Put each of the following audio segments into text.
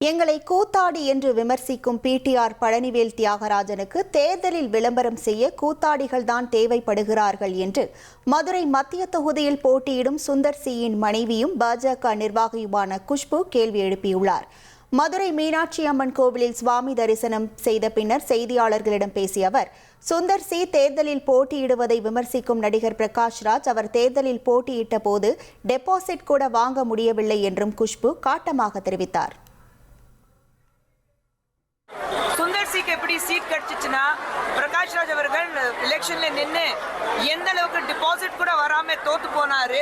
எங்களை கூத்தாடி என்று விமர்சிக்கும் பிடிஆர் பழனிவேல் தியாகராஜனுக்கு தேர்தலில் விளம்பரம் செய்ய கூத்தாடிகள்தான் தேவைப்படுகிறார்கள் என்று மதுரை மத்திய தொகுதியில் போட்டியிடும் சுந்தர் சியின் மனைவியும் பாஜக நிர்வாகியுமான குஷ்பு கேள்வி எழுப்பியுள்ளார். மதுரை மீனாட்சி அம்மன் கோவிலில் சுவாமி தரிசனம் செய்த பின்னர் செய்தியாளர்களிடம் பேசிய அவர், சுந்தர் சி தேர்தலில் போட்டியிடுவதை விமர்சிக்கும் நடிகர் பிரகாஷ்ராஜ் அவர் தேர்தலில் போட்டியிட்ட போது டெபாசிட் கூட வாங்க முடியவில்லை என்றும் குஷ்பு காட்டமாக தெரிவித்தார். சுந்தர் சிக்கு எப்படி சீட் கிடைச்சிச்சுன்னா, பிரகாஷ்ராஜ் அவர்கள் எலெக்ஷன்ல நின்று எந்த அளவுக்கு டிபாசிட் கூட வராம தோத்து போனாரு.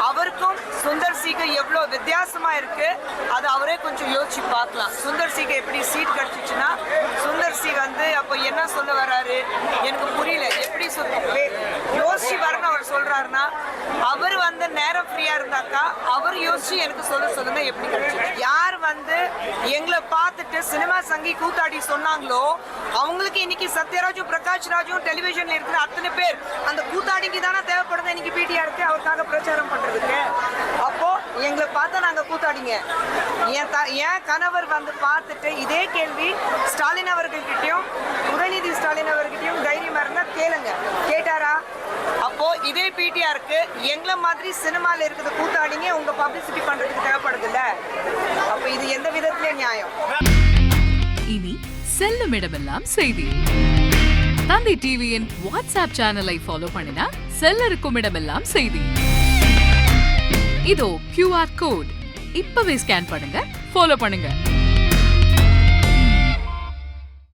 அவருக்கும் சுந்தர் சிக்கு எவ்வளவு வித்தியாசமா இருக்கு அது அவரே கொஞ்சம் யோசிச்சு பார்க்கலாம். சுந்தர் சிக்கு எப்படி சீட் கிடைச்சிச்சுன்னா, சுந்தர் சி அப்போ என்ன சொல்ல வர்றாரு எனக்கு புரியல. எப்படி யோசிச்சு வரணும் அவர் சொல்றாருன்னா, அவர் நேரம் ஃப்ரீயா இருந்தாக்கா அவர் யோசிச்சு எனக்கு சொல்லுங்க எப்படி கிடைச்சிச்சு. யார் எங்களை பார்த்துட்டு சினிமா சங்கி கூத்தாடி சொன்னாங்களோ அவங்களுக்கு இன்னைக்கு சத்யராஜும் பிரகாஷ்ராஜும் டெலிவிஷன்ல இருக்கிற அத்தனை பேர் அந்த கூத்தாடிக்கு தானே தேவைப்படுது இன்னைக்கு பிடிஆருக்கு அவருக்காக பிரச்சாரம் பண்றதுக்கு. அப்போ எங்களை பார்த்தா நாங்க கூத்தாடிங்க. என் கணவர் பார்த்துட்டு இதே கேள்வி ஸ்டாலின் அவர்கள்கிட்டயும் உதயநிதி ஸ்டாலின் அவர்கிட்டயும் தைரியமா இருந்தா கேளுங்க. கேட்டாரா? அப்போ இதே பிடிஆருக்கு எங்களை மாதிரி சினிமால இருக்கிற கூத்தாடிங்க உங்க பப்ளிசிட்டி பண்றதுக்கு தேவைப்படுது இல்ல. அப்ப இது எந்த விதத்திலே நியாயம்? இனி செல்லும் இடமெல்லாம் செய்தி. தந்தை டிவியின் வாட்ஸ்அப் சேனலை ஃபாலோ பண்ணினா செல்ல இருக்கும் இடமெல்லாம் செய்தி. இதோ QR கோட் இப்பவே ஸ்கேன் பண்ணுங்க, ஃபாலோ பண்ணுங்க.